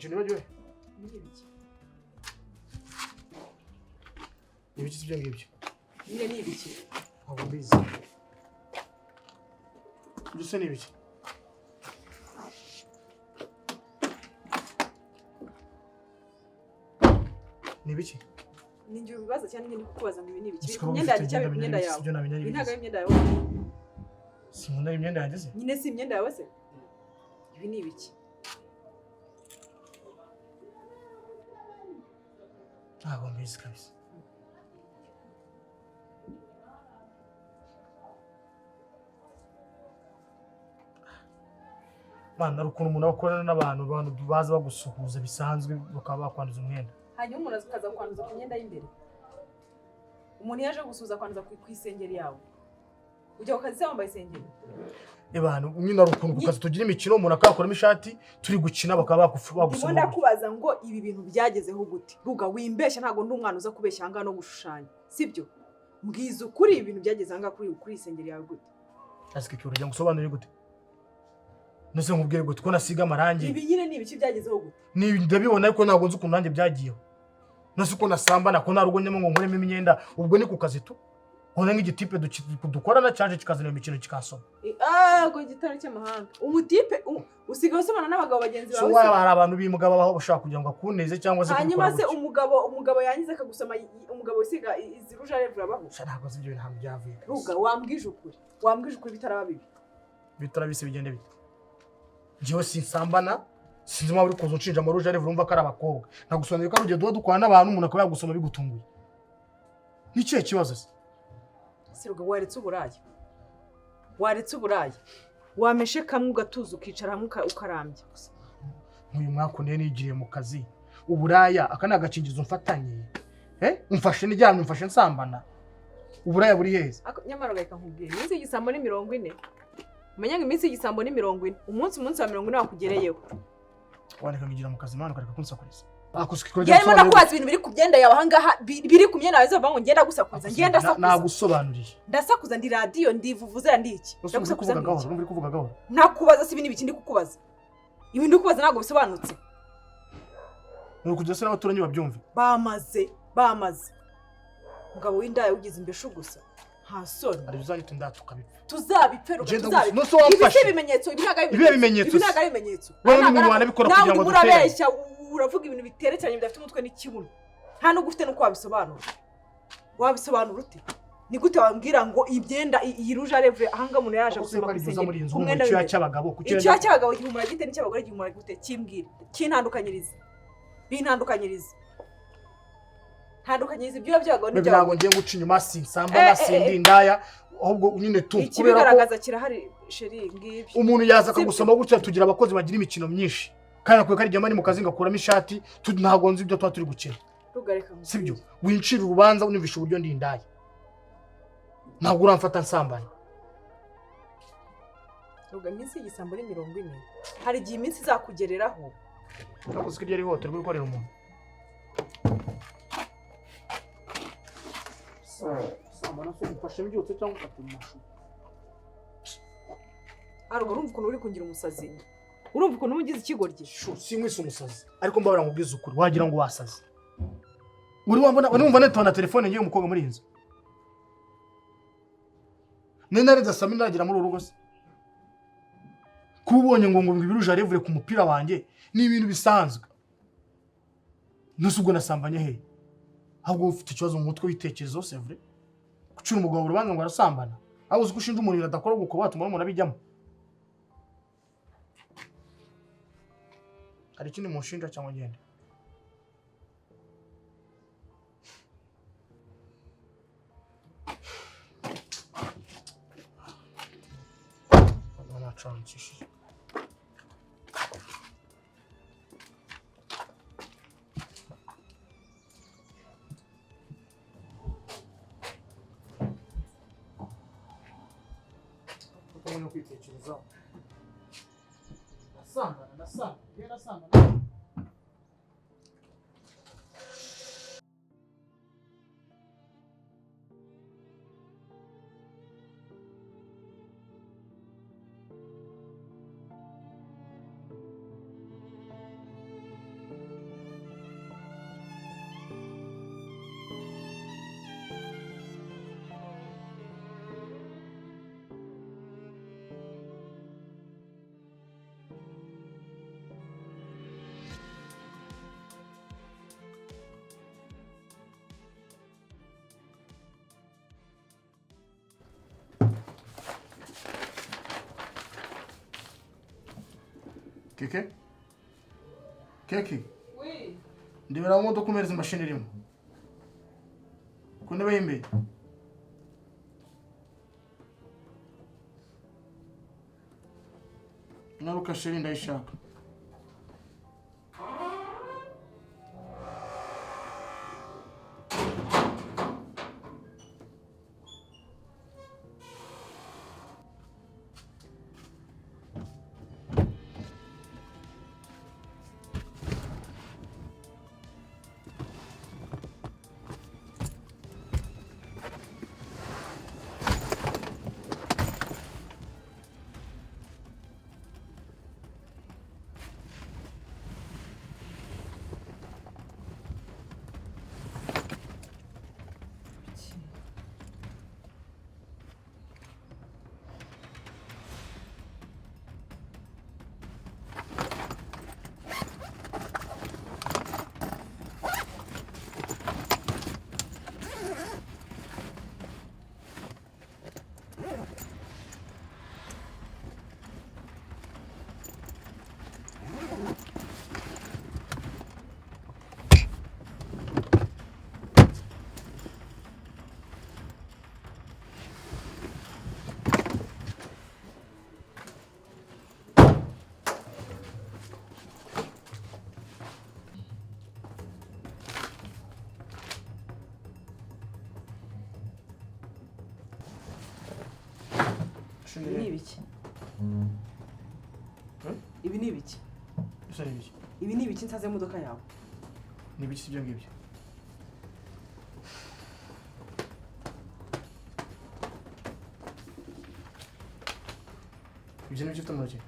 icyo nibagiwe n'ibiki ibiki sibyo ngibyo nyine n'ibiki ntabwo mbizi byose n'ibiki n'ibiki ninjye ubibaza cyane nyine kukubaza ngo ibi n'ibiki imyenda yanjye cyangwa imyenda yawe ibi ntabwo ari imyenda yawe sinkunda imyenda yanjye se nyine si imyenda yawe se ibi n'ibiki ntabwo mbizi kabisa Mana rukuntu umuntu akorana n'abantu baza bagusuhuza bisanzwe bakaba bakwanduza umwenda hanyuma umuntu akaza kwanduza ku myenda y'imbere umuntu yaje gusuhuza kwanduza ku isengeri yawe ujya ku kazi wambaye isengeri abantu nyine rukuntu ku kazi tugira imikino umuntu akakoramo ishati turi gukina bakaba bagusoma ndimo kubaza ngo ibi bintu byagezeho gute ruga wimbeshya ntago ndi umwana uza kubeshya hanga no gushushanya sibyo mbwiza ukuri ibintu byageze hanga kuri isengeri yawe gute asike cyo urajya gusobanura gute nose nkubwire gute ko nasiga amarangi ibi nyine ni ibiki byagezeho gute ni ndabibona ariko ntago nzi ukuntu nanjye byagiyeho nose ko nasambana ko narugo nyemo ngo nkuremo imyenda ubwo ni ku kazi tu Ona nk'igitipe dukorana cyaje kikazana imikino kikasoma. Go gitari cy'amahanga. Umutipe usigaye usomana n'abagabo bagenzi bawe. So hari abantu bimugabo baho bashaka kugira ngo akuneze cyangwa se hanyuma se umugabo yangize akagusoma umugabo usiga iziruje arevura baho. Ntabwo zibyo ntabwo byavuye. Ruga wambwije ukuri. Wambwije ukuri bitaraba bibi. Bitarabise bigende bite. Jewe sinsambana sinzi mwa buri kuzo nshinja amaruje arevura umva ko ari abakobwa. Nagusobanurira ko aruje duwa dukwana n'abantu umuntu akaba yagusoma bigutunguye. Nikiye kibazo se? Siruga waretse uburaya wameshe kamwe ugatuza ukicara hamwe ukarambya nk'uyu mwaka ne nigiriye mu kazi uburaya akana agacingizo mfatanye umfashe nijyamye umfashe nsambana uburaya buri heza nyamara gahita nkubwiye iminsi y'igisambo ni 40 umenya ngo iminsi y'igisambo ni 40 umunsi wa 40 wakugereyeho waneka ngigira mu kazi mwana ukareka kunsakurisa yarimo nakubaza ibintu biri ku byenda yawe ahangaha biri ku myenda yawe zova ngo ngenda gusakuza ngenda sakuza nagusobanuriye ndasakuza ndi radio ndivuvuza ndi iki ndagusakuza gahoro muri kuvuga gahoro nakubaza si ibintu biki ndi kukubaza ibintu kubaza ntago bisobanutse nuko kugeza n'abaturanyi babyumve bamaze mugabo w'indaya ugize imbesho gusa nta soni ari uzahita ndatukabipfa tuzabipfero ibimenyetso ibimenyetso wowe n'umuntu wanabikora kugira ngo dutere uravuga ibintu biterekeranye bidafite umutwe n'ikibuno nta no gufite nuko wabisobanura ute ni gute wambwira ngo ibyenda yiruje arevure ahanga umuntu yaje gusoma kwisengera umwenda cy'abagabo kucyo cy'abagabo gihumura gite n'icy'abagore gihumura gute kimbwira kintandukanyiriza bintandukanyiriza ibyo by'abagabo n'ibyo ntabwo ngiye guca inyuma sinsamba sindi indaya ahubwo nyine tu kubera ko ikigaragaza kirahari sheri ngibyo umuntu yaza akagusoma gutya tugira abakozi bagira imikino myinshi kandi akwiye kari jamani mu kazi ngakuramo ishati ntago nzi ibyo twa turi gukina sibyo wincira urubanza unyumvisha uburyo ndi indaya ntabwo uramfata nsambana ruga iminsi y'igisambo ni 40 hari igihe iminsi izakugereraho nakoze ko ryari hotel rwo gukorera umuntu sambana so mfashe byose cyangwa ukatumashyu ariko urumva ukuntu uri kungira umusazi urumva ukuntu umugize ikigoryi sinkwise umusazi ariko mbabara ngubwiza ukuri wagira ngo wasaze uri wumva netona telefone ngiye umukobwa muri inzu nari dasama ndagira muri urugo se kubonye ngo ibiruje arevure ku mupira wanjye ni ibintu bisanzwe nusubwo nasambanye he ahubwo ufite ikibazo mu mutwe witekerezo c'est vrai kucura umugabo urubanza ngo arasambana aho uzi gushinja umuntu adakora uko watuma umuntu abijyamo hari ikindi mushinja cyangwa ngende nacankishije no kwitekerezaho nasambana Keke? Keke? Oui. Ndibera mu modoka umereza imashini irimo. Ku ntebe y'imbere. Naruka sheri ndayishaka. Ibi ni ibiki? Ibi ni ibiki? Bisa n'ibiki? Ibi ni ibiki nsaze imodoka yawe? Ni ibiki ibyo ngibyo? Ibyo ni ibyo ufite mu ntoki?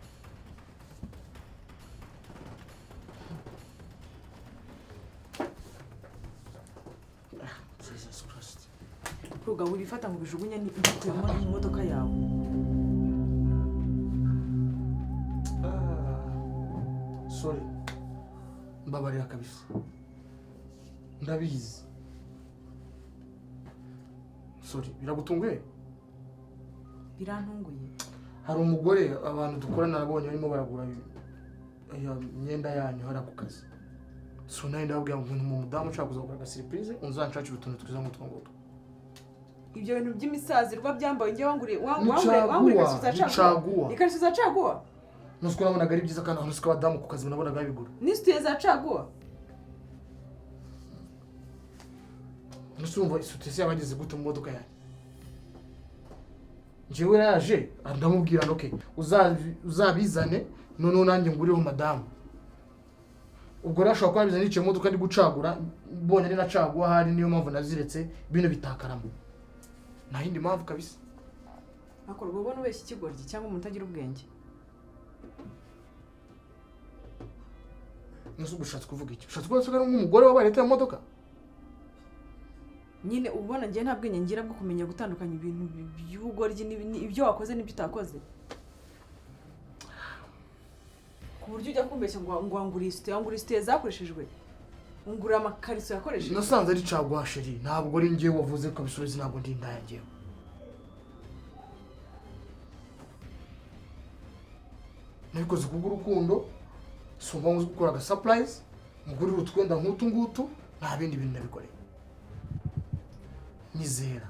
Jesus Christ. Ruga wibifata ngo bijugunye ni ikuyemo mu modoka yawe. Sorry. Mbabarira kabisa. Ndabizi. Sorry, biragutunguye? Birantunguye. Hari umugore abantu dukorana nabonye barimo baragura imyenda yanyu hara ku kazi. So nayo ndababwira ngo umuntu mudamu ushaka kuzakora aga surprise unzanshakira utuntu twiza nk'utwo ngutwo. Ibyo bintu by'imisazirwa byambaye nge wanguriye caguwa. Ikariso za caguwa. Nusko nabonaga ari byiza kandi ahantu siko abadamu ku kazi nabonaga babigura. Nisituye za caguwa. Nusumva isutisi yabageze gute mu modoka yanyu. Jewe yaje ndamubwira okay uzabizane none nanjye nguriho madamu. Ubwo rashobora kuba bizana icyo modoka ndi gucagura mbonye ari nacaguwa hari niyo mpamvu naziretse bino bitakaramo. Nta yindi mpamvu kabisa. Akorwa ubona ubeshya ikigoryi cyangwa umuntu utagira ubwenge. Nusu gushatse kuvuga iki? Ushatse kuvuga ko nk'umugore wabaye leta ya modoka? Nyine ubona ngiye nta bwenge ngira bwo kumenya gutandukanya ibintu by'ubugoryi ibyo wakoze n'ibyo utakoze. Ku buryo ujya kumbeshya ngo wanguriste zakoreshejwe. Ungura amakariso yakoresheje. Nasanze ari caguwa sheri, ntabwo ari ngiye wavuze ko bisubiza ntabwo ndi ndayagiye. Nabikoze kubw'urukundo, sumva ngo gukora aga surprise, mugurira utwenda nk'utu ngutu, nta bindi bintu nabikoreye. Nizera.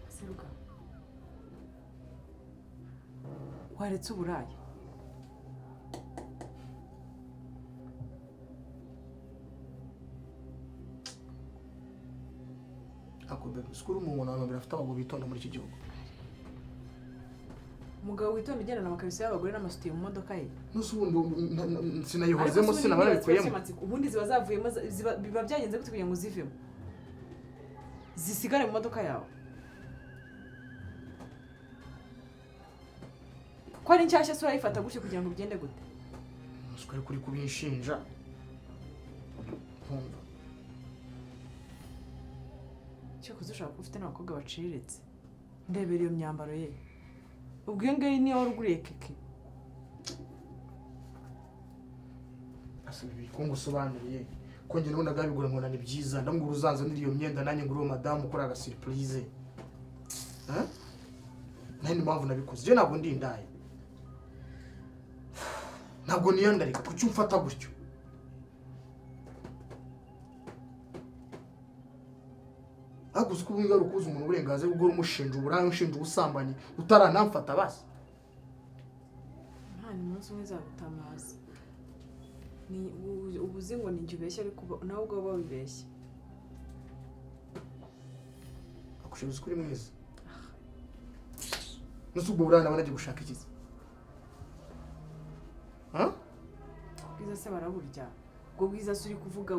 Seruka. Waretse uburaya. Akubebe, sikuru umuntu abantu birafite abagabo bitonda muri iki gihugu. Umugabo witonda ugenda n'amakariso y'abagore n'amasutiye mu modoka ye. Nusubundi sinayihozemo sinababikuyemo. Ubundi ziba zavuyemo biba byagenze gute kugira ngo zivemo. Zisigare mu modoka yawe. Ko ari nshyashya se urayifata gutyo kugira ngo bigende gute? Sikari kuri kubinshinja. Ntumva. Cyo kuzushaka ufite n'abakobwa baciriritse. Ndebera iyo myambaro ye. Ubwo iyo ngiyo niyo waruguriye keke. Asa bibi ko ngusobanuriye ko njye nabona gabigura ngo nani byiza ndamugura uzanzanira iyo myenda nanjye nguru madamu ukora aga surprise nani mpamvu nabikoze je ntabwo ndi indaye ntabwo niyandarika kuki umfata gutyo akuze ko ubinga rukuza umuntu uburenganzira bwo umushinja uburayi unshinja ubusambanyi utaranamfata basi nta ni munsi umwe zagutamaza ni ubuzi ngo ninjye ubeshya ariko nawe ubwo babibeshya akushibuze kuri mwiza nusubwo burana banaje gushaka ikizi bwiza se baraburya ubwo bwiza suri kuvuga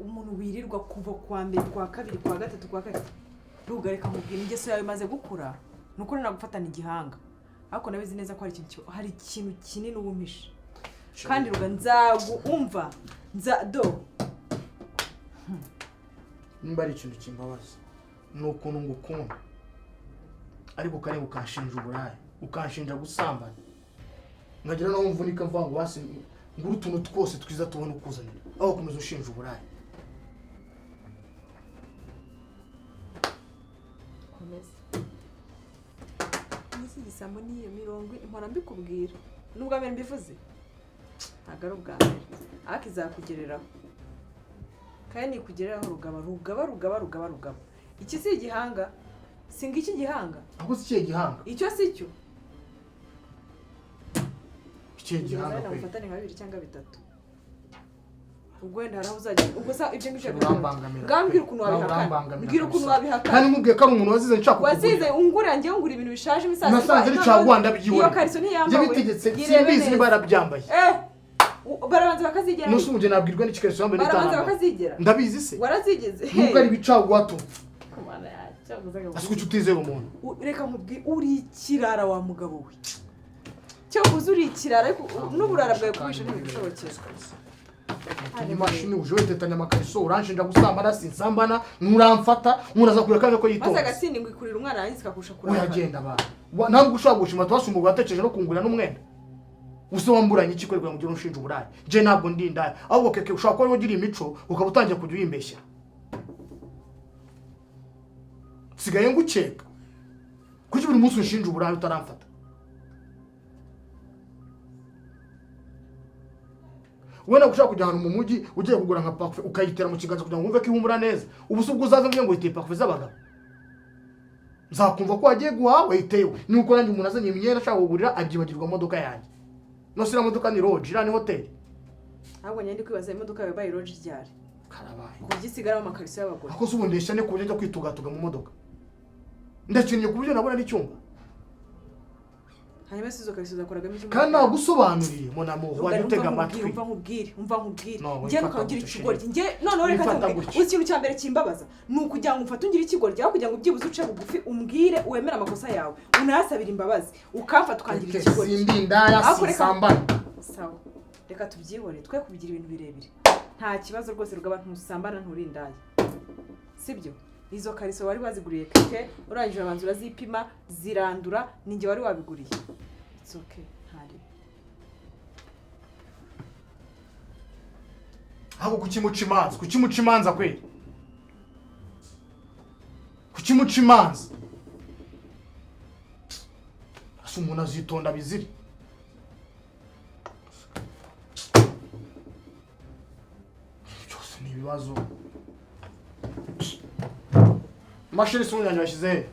umuntu wirirwa kuva kwa mbere kwa kabiri kwa gatatu kwa kane rugareka mubwira ingeso yawe maze gukura nuko nagufatana igihanga ariko nabizi neza ko hari ikintu kinini ubumpishe kandi ruga nzaguumva do nimba ari ikintu kimbabaza nukuntu ngukunda ariko kare ukanshinja uburayi ukanshinja gusambana ngagira no mvunika mvango basi nguru tuntu twose twiza tubona ukuzanira aho komeza ushinja uburayi komeza nisi gisambo niyo mirongo impora mbikubwira nubwo amene mbivuze agaro bwa mbere akizakugereraho kandi kugereraho rugaba iki si igihanga singa iki gihanga ahubwo si cye gihanga icyo si cyo cye gihanga pe ufatane nka 2 cyangwa 3 ubwo wenda haraho uzajya ubwo sa ibyo ngicyo ngambira ukuntu wabihakana kandi mubwiye ko ari umuntu wazize nshaka wazize ungura njye ngura ibintu bishaje imisazi nasanze ari cagwanda byibona iyo kariso ntiyambawe bitegetse simbizi niba yarabyambaye barabanza bakazigera nusumuje nabwirwa n'ikikariso yambaye barabanza bakazigera ndabizi se warazigeze nuko ari bicagwato kumana yacaguzaga asukuye utizeye umuntu reka nkubwi uri kirara wa mugabo we cyo kuzuri ikirara ariko n'uburara bwawe kubisha ntibishobokera ni mashini uje tetanya amakariso uranshinja gusambana sinsambana nuramfata muraza kurekane ko yitonze maze agasindi ngo ikurira umwana yandika kusha kurara uyagenda ba ntabwo ushaka gushima twasumba gatekeje no kungura n'umwenda usomburanye ikikorwa mu gihe unshinja uburayi je ntabwo ndi indaya ahubwo keke ushaka ko wogira imico ukaba utangiye kujya uyimbeshya sigaye ngukeka kuki buri munsi unshinja uburayi utaramfata wena gushaka kujya ahantu mu mujyi ugiye kugura nka parfum ukayitera mu kiganza kugira ngo wumve ko ihumura neza ubusubwo uzaza mvuye ngo yiteye parfum z'abagabo nzakumva ko wagiye guha wayitewe nuko nanjye umuntu azanye imyenda ashaka kugurira agibagirwa imodoka yanjye no sira modoka ni Lodge ira ni hotel ahubwo nyandi kwibaza imodoka yawe bayi Lodge ryari karabaye kugisigara mu makariso y'abagore ako subundesha ne kubyo njya kwitugatuga mu modoka ndacinye kubyo nabona ni cyumba hanyuma sizo kariso zakoraga mije kandi nagusobanuriye mona mo wari utega amatwi umva nkubwire ngiye nukagira ikigoryi ngiye none reka nkubwire ikintu cya mbere kimbabaza nuko kugira ngo mfate ungire ikigoryi aho kugira ngo byibuze uce bugufi umbwire wemera amakosa yawe unasabira imbabazi ukamfata ukangira ikigoryi sindi ndaya sisambana sawa reka tubyihore twe kubigira ibintu birebire nta kibazo rwose rugaba ntusambana nturindaya sibyo izo kariso wari waziguriye keke urangije abanza urazipima zirandura ninjye wari wabiguriye it's okay hari habo kukimuca imanza kweli kukimuca imanza asa umuntu azitonda biziri cyose ni ibibazo mashini sunyanya yashyize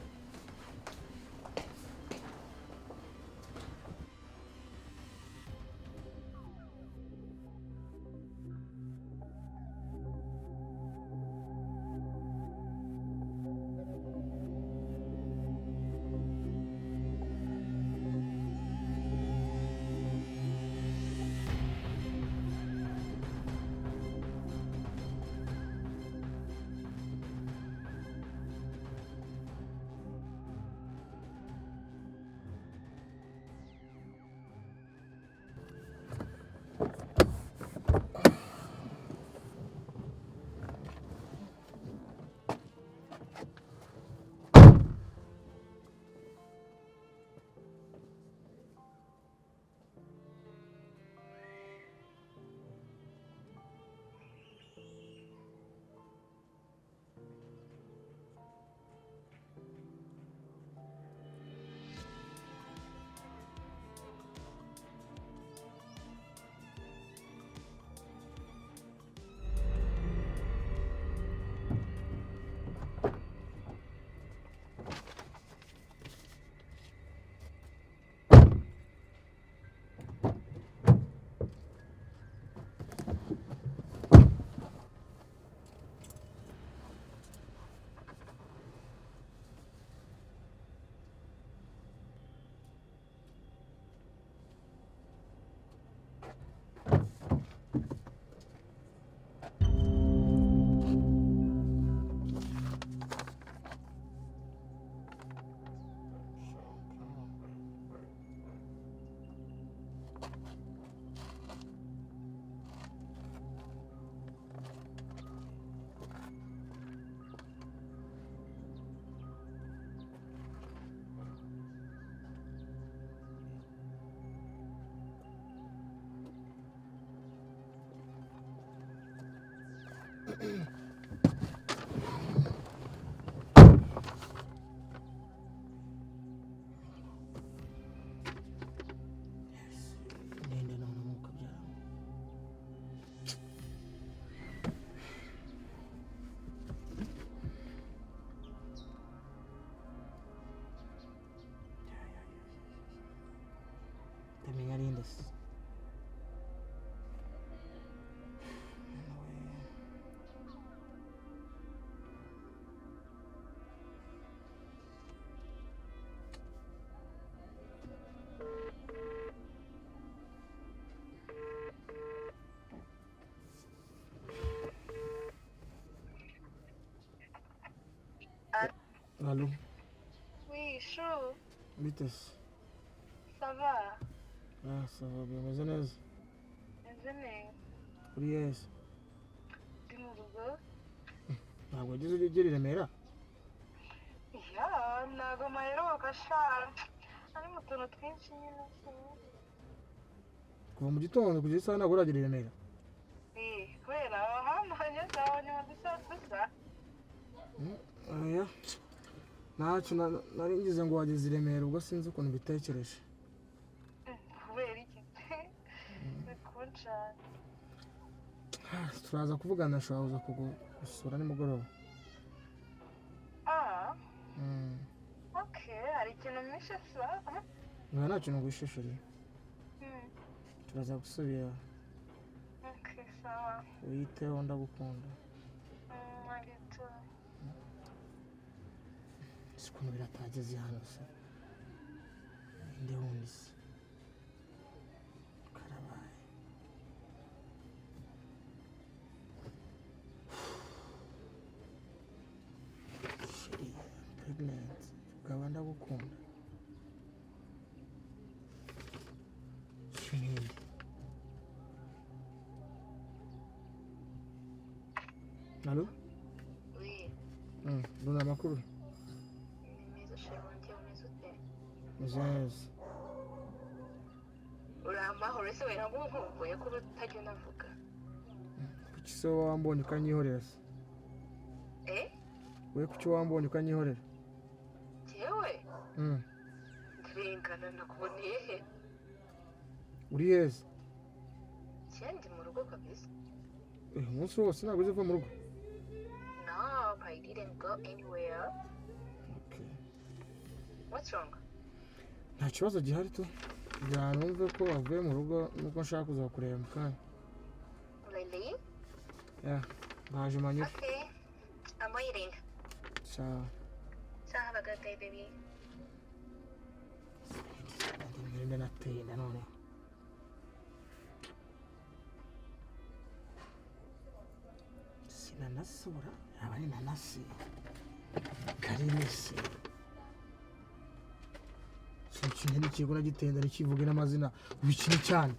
ndamenya ari ndese Allô? Oui, chaud. Vitesse. Ça va? Ah, ça va bien. Mais neza. Venez. Uri yes. Ndi mu rugo? Ntabwo wagize ugera i Remera? Ya, ntabwo maheruka sha. Ari mu tuntu twinshi nyine se. Kuva mu gitondo kugeza isaha ntabwo uragera i Remera? Kubera abahamanye zabonye mu dusa. Oya. Ntacyo nari ngize ngo wageze i Remera ubwo sinzi ukuntu bitekereje. Kubera iki? Bikunshana. Turaza kuvugana ashobora kugusura nimugoroba. Okay, hari ikintu mwishe sa? Nta kintu ngwishishuriye. Turaza gusubira. Okay, sawa. Wiyiteho ndagukunda. Magito. Ukuntu biratageze hano se ndi wundi se karabaye pregnant ukaba ndagukunda shinindi Allô? Oui. Dona amakuru Yes. Uramahoro se wera nkumvuye ko utajya navuga. Kuki se wambonye ukanyihorera se? We kuki wambonye ukanyihorera? Jewe? Ndrengana nakuboneye he? Uri yes? Ndi mu rugo kabisa. Umunsi wose ntabwo uziva mu rugo? No, I didn't go anywhere. Okay. What's wrong? Nta kibazo gihari tu numve ko wavuye mu rugo nuko nshaka kuza kureba mu kanya. Really? Yeah, naje manyura. Okay, I'm waiting. Ciao. So have a good day, baby. Ngende natenda none. Sinanasura, abari nanasi. Karimisi. Sinchi n'ikigura gitenda n'ikivuge n'amazina ubikini cyane.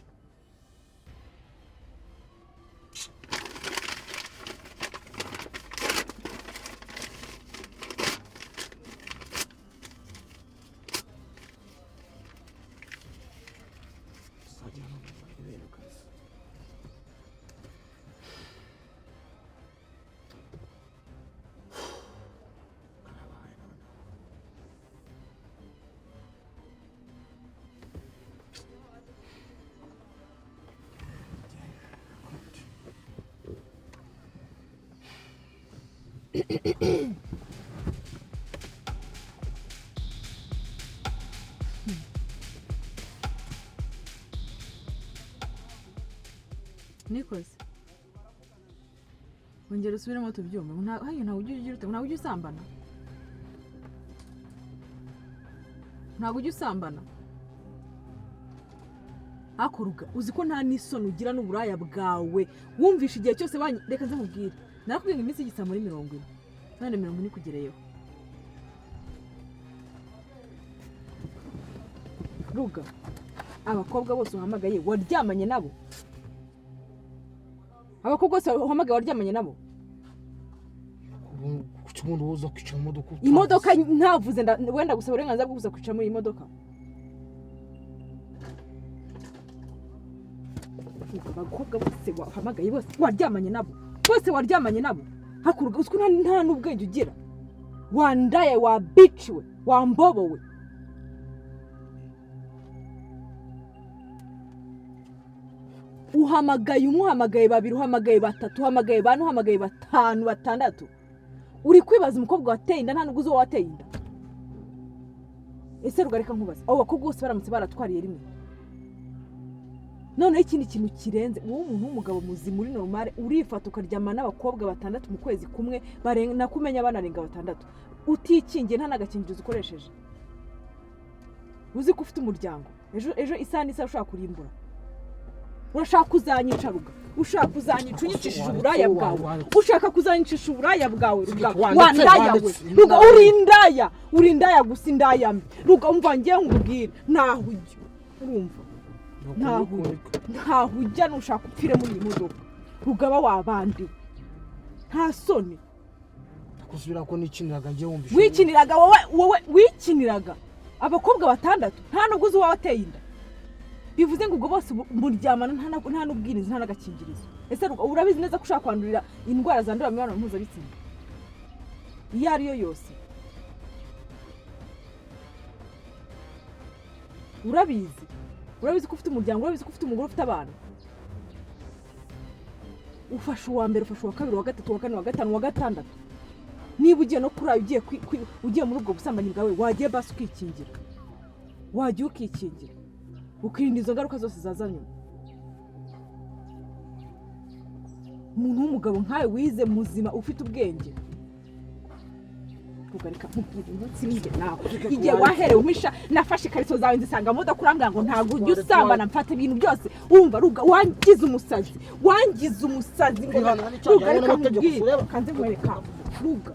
Nikoze wongera usubiremo tubyumve ntago ujya usambana ntago ujya usambana hakuruga uzi ko nta n'isoni ugira n'uburaya bwawe wumvisha igihe cyose reka nze nkubwire nakubwiye ngo iminsi igisa muri 40 none 40 kugereyeho ruga abakobwa bose uhamagaye waryamanye nabo abakobwa bose uhamagaye waryamanye nabo kuki umuntu uza kwicara mu modoka imodoka ntavuze wenda gusaba uburenganzira bwo kuza kwicara muri iyi modoka abakobwa bose wahamagaye bose waryamanye nabo hakuruga uziko nta n'ubwenge ugira wandaye wabiciwe wambobowe uhamagaye umuhamagaye babiri uhamagaye batatu uhamagaye bane uhamagaye batanu batandatu uri kwibaza umukobwa wateye inda nta nubwo uzo wateye inda ese rugareka nkubaza abo bakobwa bose baramutse baratwariye rimwe noneho ikindi kintu kirenze wowe umuntu w'umugabo muzima uri normal urifata ukaryama n'abakobwa 6 mu kwezi kumwe barenga kumenya banarenga 6 utikingiye nta nagakingirizo ukoresheje uzi ko ufite umuryango ejo isani ushaka kurimbura urashaka kuzanyicaruga ushaka kuzanyica unyicishije uburaya bwawe ushaka kuzanyicisha uburaya bwawe wandaya we ruga uri indaya gusa indaya mbi ruga umva ngiye nkubwira ntaho ujya urumva ntaho ujya nushaka upfire muri iyi modoka rugaba wabandiwe nta soni kusubira ko nikiniraga ngiye wumva wikiniraga wowe wikiniraga abakobwa 6 nta nubwo uzi wateye inda bivuze ngo ubwo bose muryamana nta n'ubwiriza nta n'agakingirizo ese urabizi neza ko ushaka kwandurira indwara zandura mu mibonano mpuzabitsina iyo ariyo yose urabizi ko ufite umuryango urabizi ko ufite umugore ufite abana ufashe uwa mbere ufashe uwa kabiri uwa gatatu uwa kane uwa gatanu uwa gatandatu niba ugiye no kuri ugiye muri ubwo busambanyi bwawe wagiye basi ukikingira wagiye ukikingira ukirinda izo ngaruka zose zazanye umuntu w'umugabo nkawe wize muzima ufite ubwenge tugarika mubwira umunsi n'inge nawe igihe waherewe umpisha nafashe ikariso zawe nzisanga mu modoka urambwira ngo ntabwo ujya usambana mfata ibintu byose wumva ruga wangize umusazi ngo tugarika mubwira kanze nkwereka ruga